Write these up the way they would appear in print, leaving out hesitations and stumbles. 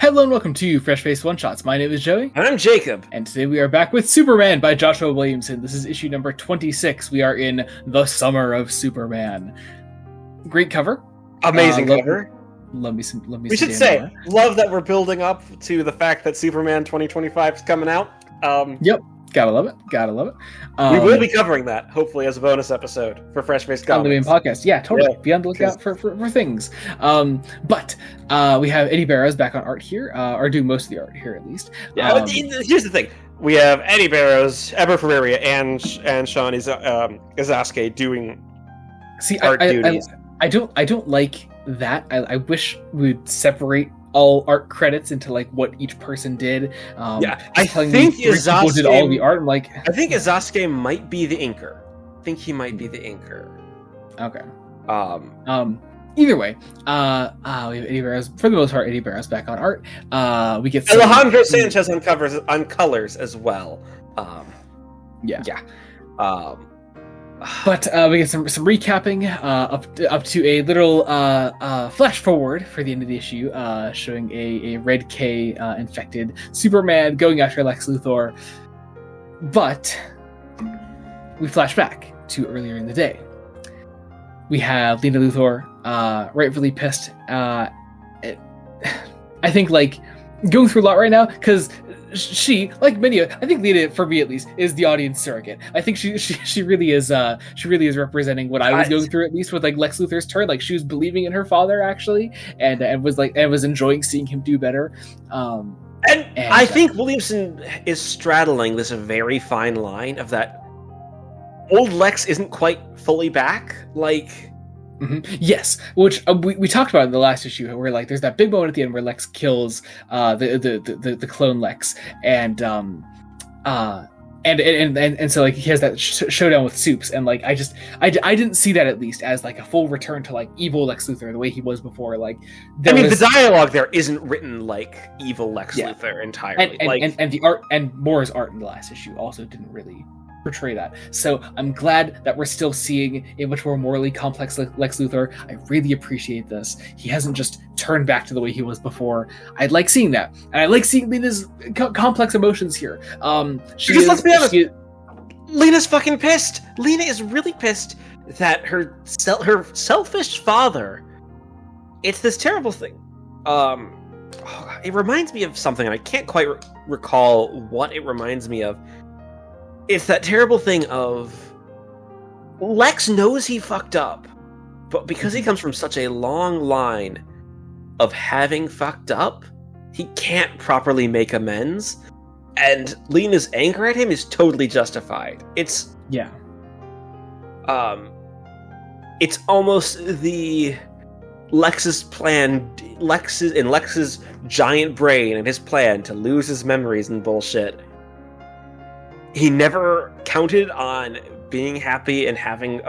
Hello and welcome to Fresh Face One Shots. My name is Joey. And I'm Jacob. And today we are back with Superman by Joshua Williamson. This is issue number 26. We are in the summer of Superman. Great cover. Amazing cover. We should say, love that we're building up to the fact that Superman 2025 is coming out. Yep. Gotta love it. We will be covering that, hopefully, as a bonus episode for Fresh Face Comics. On the main podcast. Yeah, totally. Yeah, be on the lookout for things. But we have Eddie Barrows back on art here, or doing most of the art here, at least. Yeah, here's the thing. We have Eddie Barrows, Eber Ferreira, and Sean Izaskey doing art duties. I don't like that. I wish we'd separate all art credits into like what each person did. I think Izaskey did all the art. I think Izaskey might be the inker. I think he might be the inker. Okay. Either way, we have Eddie Barrows, for the most part. Eddie Barrows back on art. We get Alejandro Sanchez on colors as well. But we get some recapping up to a little flash forward for the end of the issue, showing a Red K infected Superman going after Lex Luthor. But we flash back to earlier in the day. We have Lena Luthor rightfully pissed. I think going through a lot right now because she, like many, I think Lena, for me at least, is the audience surrogate. I think she really is. She really is representing what I was going through, at least with Lex Luthor's turn. She was believing in her father actually, and was enjoying seeing him do better. And I think Williamson is straddling this very fine line of that old Lex isn't quite fully back. Mm-hmm. Yes, which we talked about in the last issue, where there's that big moment at the end where Lex kills the clone Lex, and so he has that showdown with Supes, and I didn't see that at least as a full return to evil Lex Luthor the way he was before. The dialogue there isn't written like evil Lex Luthor entirely, and the art and Moore's art in the last issue also didn't really portray that. So I'm glad that we're still seeing a much more morally complex Lex Luthor. I really appreciate this. He hasn't just turned back to the way he was before. I like seeing that, and I like seeing Lena's complex emotions here. Let's be honest, Lena's fucking pissed. Lena is really pissed that her selfish father. It's this terrible thing. It reminds me of something, and I can't quite recall what it reminds me of. It's that terrible thing of Lex knows he fucked up, but because he comes from such a long line of having fucked up, he can't properly make amends, and Lena's anger at him is totally justified. It's almost the Lex's plan, Lex's giant brain and his plan to lose his memories and bullshit. He never counted on being happy and having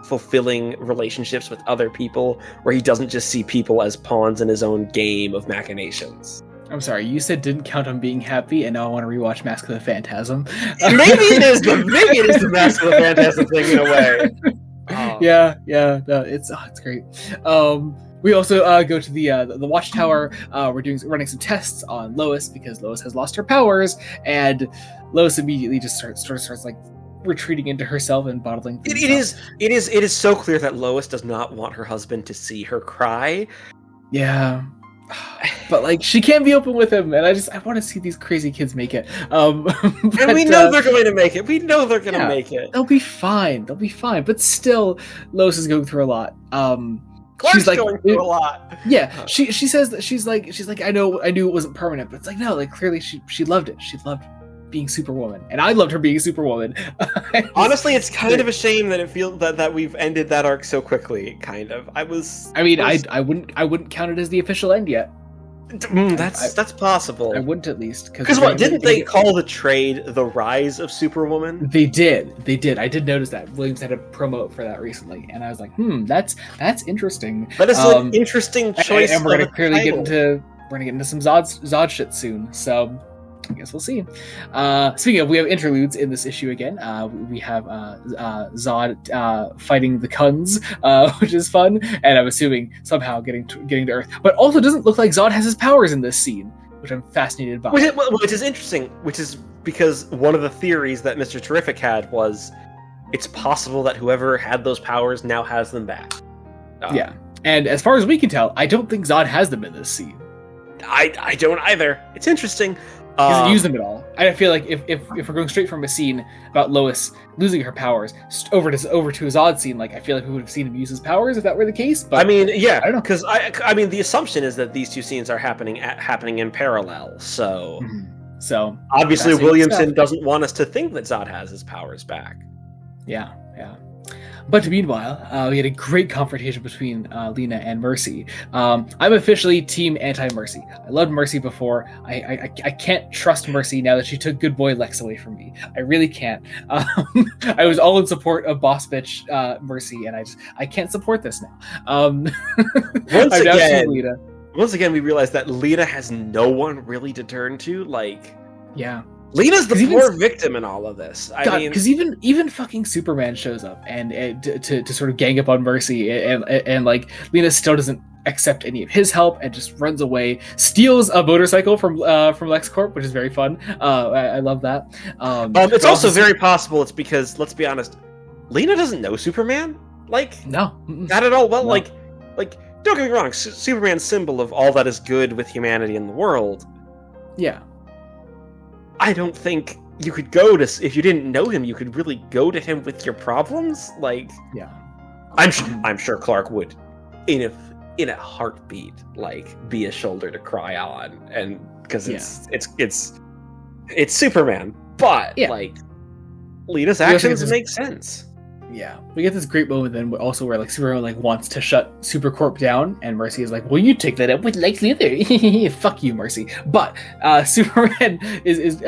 fulfilling relationships with other people, where he doesn't just see people as pawns in his own game of machinations. I'm sorry, you said didn't count on being happy, and now I want to rewatch Mask of the Phantasm. Maybe it is the Mask of the Phantasm thing in a way. No, it's great. We also go to the Watchtower. We're running some tests on Lois because Lois has lost her powers, and Lois immediately just starts retreating into herself and bottling things up. It is so clear that Lois does not want her husband to see her cry. Yeah. But she can't be open with him, and I want to see these crazy kids make it. And we know they're going to make it. We know they're going to make it. They'll be fine. But still, Lois is going through a lot. Clark's going through a lot. Yeah, she says that she's like I knew it wasn't permanent, but it's no, clearly she loved it. She loved being Superwoman, and I loved her being Superwoman. Honestly, it's kind of a shame that it feels that we've ended that arc so quickly. Kind of. I wouldn't count it as the official end yet. That's possible. I wouldn't, at least, because didn't they call the trade the Rise of Superwoman? They did. I did notice that Williams had a promo for that recently, and I was like, that's interesting. That is an interesting choice. And we're gonna clearly get into some Zod shit soon. So I guess we'll see. Speaking of, we have interludes in this issue again. We have Zod fighting the Kuns, which is fun, and I'm assuming somehow getting to Earth. But also doesn't look like Zod has his powers in this scene, which I'm fascinated by. Which is interesting, which is because one of the theories that Mr. Terrific had was it's possible that whoever had those powers now has them back. Yeah. And as far as we can tell, I don't think Zod has them in this scene. I don't either. It's interesting. He doesn't use them at all. I feel like if we're going straight from a scene about Lois losing her powers over to a Zod scene, like I feel like we would have seen him use his powers if that were the case. But I mean, yeah, I don't know, because I mean the assumption is that these two scenes are happening in parallel. So, so obviously Williamson doesn't want us to think that Zod has his powers back. Yeah. But meanwhile, we had a great confrontation between Lena and Mercy. I'm officially team anti-Mercy. I loved Mercy before. I can't trust Mercy now that she took good boy Lex away from me. I really can't. I was all in support of boss bitch Mercy, and I can't support this now. Once again, we realize that Lena has no one really to turn to. Like, yeah. Lena's the poor victim in all of this. I mean, because even fucking Superman shows up and to sort of gang up on Mercy, and like Lena still doesn't accept any of his help and just runs away, steals a motorcycle from LexCorp, which is very fun. I love that. It's also very possible it's because, let's be honest, Lena doesn't know Superman. Like, no, not at all. Well, no. like don't get me wrong, Superman's symbol of all that is good with humanity in the world. Yeah. I don't think you could go to, if you didn't know him, you could really go to him with your problems. Like, yeah, I'm sure Clark would, in a heartbeat, like be a shoulder to cry on, and because it's Superman, but like Lena's actions make sense. Yeah, we get this great moment then also where like Superman like wants to shut Supercorp down, and Mercy is like, "Well, you take that up with Lex Luthor." Fuck you, Mercy. But Superman is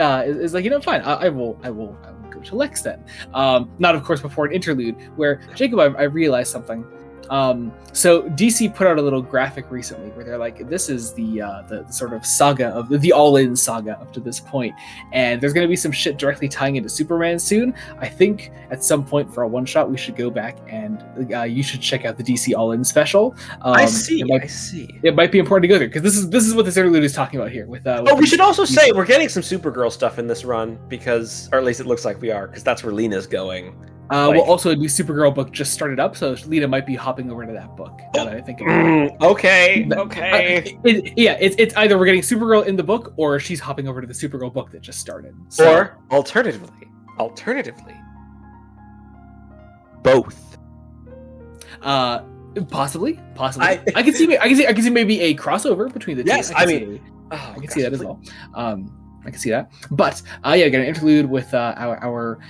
like, fine, I will go to Lex then. Not of course before an interlude where Jacob, I realized something. So DC put out a little graphic recently where they're like, this is the sort of saga of the All-In saga up to this point, and there's going to be some shit directly tying into Superman soon. I think at some point for a one shot we should go back and you should check out the DC All-In special. I see. It might be important to go there because this is what this interlude is talking about here. With we should also say we're getting some Supergirl stuff in this run because, or at least it looks like we are, because that's where Lena's going. Well, also a new Supergirl book just started up, so Lena might be hopping over to that book. Now that I think about it. Okay. It's either we're getting Supergirl in the book, or she's hopping over to the Supergirl book that just started. So. Or alternatively, both. Possibly. I can see maybe a crossover between the two. Yes, I can see that as well. I can see that, but got an interlude with our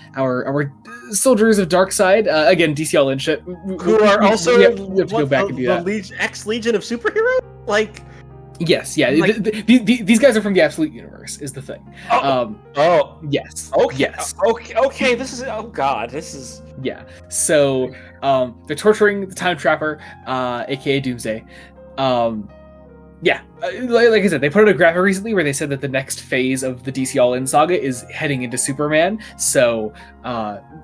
soldiers of Darkseid. Again, DC All-In shit. Who are also we have to go back and do that. Ex-Legion of Superheroes? Like, yes, yeah. Like, these guys are from the Absolute Universe. Is the thing. Yes. Okay. Yes. Okay. This is. Yeah. So, they're torturing the Time Trapper, aka Doomsday. Yeah, like I said, they put out a graphic recently where they said that the next phase of the DC All-In saga is heading into Superman, so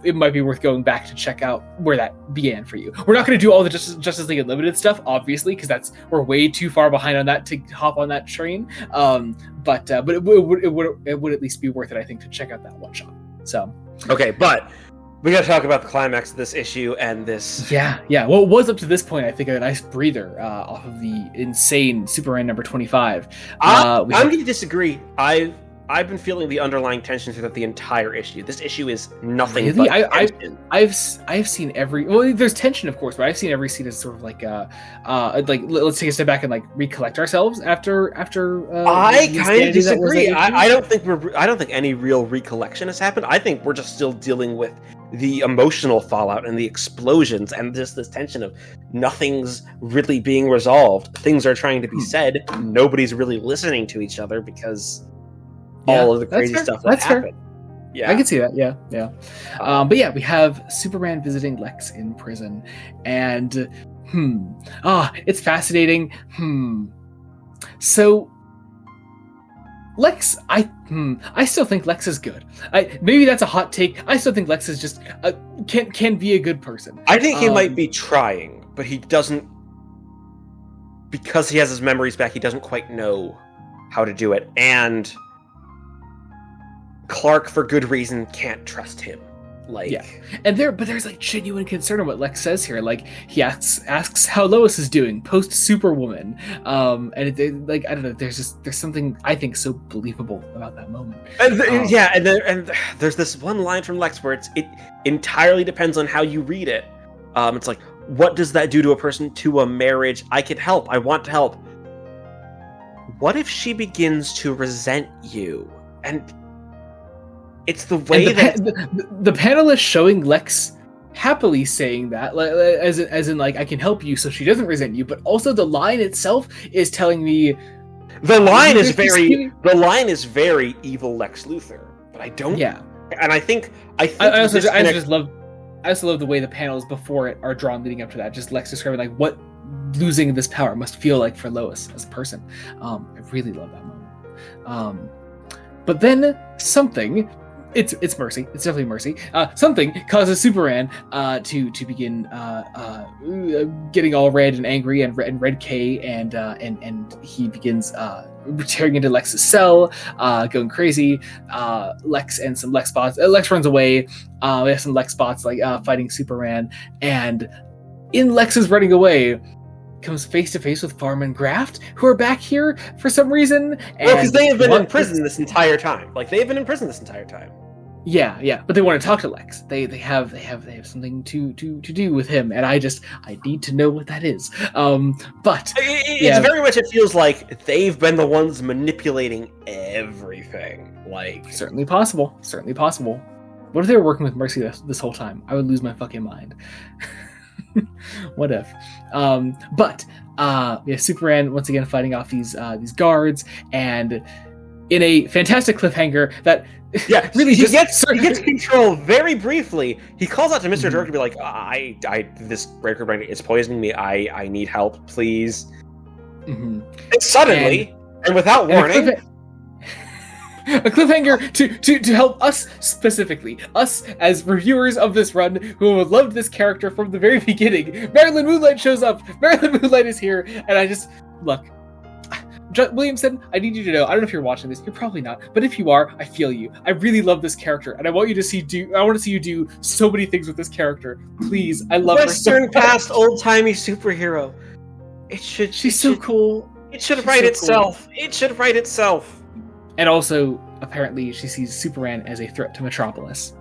it might be worth going back to check out where that began for you. We're not going to do all the Justice League Unlimited stuff, obviously, because we're way too far behind on that to hop on that train. But it would at least be worth it, I think, to check out that one shot. So okay, but. We gotta talk about the climax of this issue and this. Yeah. Well, it was up to this point, I think, a nice breather off of the insane Superman number 25. I'm going to disagree. I've been feeling the underlying tension throughout the entire issue. This issue is nothing but tension. I've seen every. Well, there's tension, of course, but I've seen every scene as sort of like let's take a step back and like recollect ourselves after. I kind of disagree. I don't think any real recollection has happened. I think we're just still dealing with the emotional fallout and the explosions and just this tension of nothing's really being resolved. Things are trying to be said. Nobody's really listening to each other because all of the crazy stuff that happened. Yeah, I can see that. Yeah. But yeah, we have Superman visiting Lex in prison, and it's fascinating. So Lex, I still think Lex is good. Maybe that's a hot take. I still think Lex is just can be a good person. I think he might be trying, but he doesn't, because he has his memories back. He doesn't quite know how to do it, and Clark, for good reason, can't trust him. Like, yeah, and there's like genuine concern on what Lex says here. Like, he asks how Lois is doing post Superwoman, and like, I don't know. There's something I think so believable about that moment. And and there's this one line from Lex where it entirely depends on how you read it. It's like, what does that do to a person, to a marriage? I can help. I want to help. What if she begins to resent you? And it's the way the panel is showing Lex happily saying that, like, as in like, I can help you, so she doesn't resent you. But also the line itself is telling me the line is very evil Lex Luthor. But I don't. Yeah, and I also love the way the panels before it are drawn leading up to that. Just Lex describing like what losing this power must feel like for Lois as a person. I really love that moment. But then something. It's Mercy. It's definitely Mercy. Something causes Superman to begin getting all red and angry, and Red K, and he begins tearing into Lex's cell, going crazy. Lex and some Lex bots. Lex runs away. We have some Lex bots like fighting Superman, and in Lex's running away, comes face to face with Farm and Graft, who are back here for some reason. Well, because they have been in prison this entire time. Like, they've been in prison this entire time. Yeah, but they want to talk to Lex. They have something to do with him, and I need to know what that is. But it's very much, it feels like they've been the ones manipulating everything. Like, certainly possible. What if they were working with Mercy this whole time? I would lose my fucking mind. What if? But we have Superman once again fighting off these guards, and in a fantastic cliffhanger that really he gets control very briefly. He calls out to Mr. Dirk to be like, this breaker brain is poisoning me. I need help, please. And suddenly, and without warning, a cliffhanger to help us specifically, us as reviewers of this run who have loved this character from the very beginning. Marilyn Moonlight shows up. Marilyn Moonlight is here, and I just look. Williamson, I need you to know, I don't know if you're watching this, you're probably not, but if you are, I feel you. I really love this character, and I want to see you do so many things with this character. Please, I love her so much. Past old-timey superhero. She's so cool. It should write itself. Cool. It should write itself. And also, apparently, she sees Superman as a threat to Metropolis.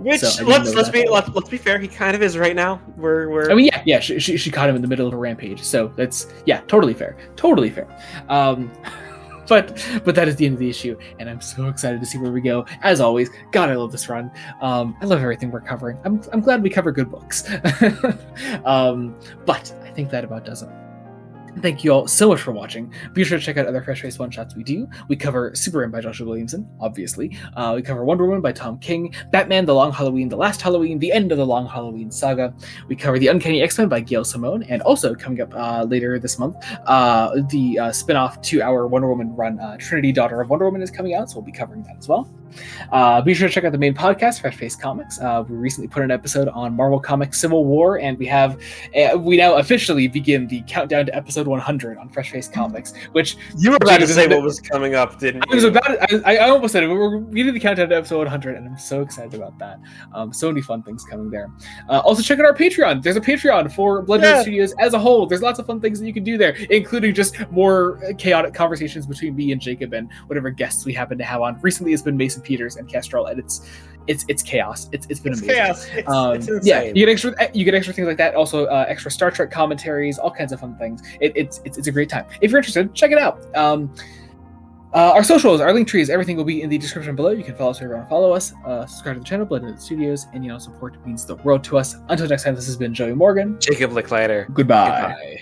Which, so let's be fair, he kind of is right now. I mean, yeah, she caught him in the middle of a rampage, so that's totally fair. But that is the end of the issue, and I'm so excited to see where we go. As always, God, I love this run. I love everything we're covering. I'm glad we cover good books. But I think that about does it. Thank you all so much for watching. Be sure to check out other Fresh Face one-shots we do. We cover Superman by Joshua Williamson, obviously. We cover Wonder Woman by Tom King, Batman, The Long Halloween, The Last Halloween, The End of the Long Halloween Saga. We cover The Uncanny X-Men by Gail Simone, and also coming up later this month, the spin-off 2-hour Wonder Woman run, Trinity, Daughter of Wonder Woman, is coming out, so we'll be covering that as well. Be sure to check out the main podcast, Fresh Face Comics. We recently put an episode on Marvel Comics Civil War, and we now officially begin the countdown to episode 100 on Fresh Face Comics, which you were about to say what was coming up, didn't you? I almost said it, but we did the countdown to episode 100, and I'm so excited about that. So many fun things coming there. Also check out our Patreon. There's a Patreon for Bloodhound Studios as a whole. There's lots of fun things that you can do there, including just more chaotic conversations between me and Jacob and whatever guests we happen to have on. Recently it's been Mason Peters and Kestrel, and it's chaos. It's been amazing. Chaos. It's insane. Yeah, you get extra things like that. Also, extra Star Trek commentaries, all kinds of fun things. It's a great time. If you're interested, check it out. Our socials, our link trees, everything will be in the description below. You can follow us wherever you want to follow us. Subscribe to the channel, Bloodhound Studios, and support means the world to us. Until next time, this has been Joey Morgan. Jacob Licklater. Goodbye.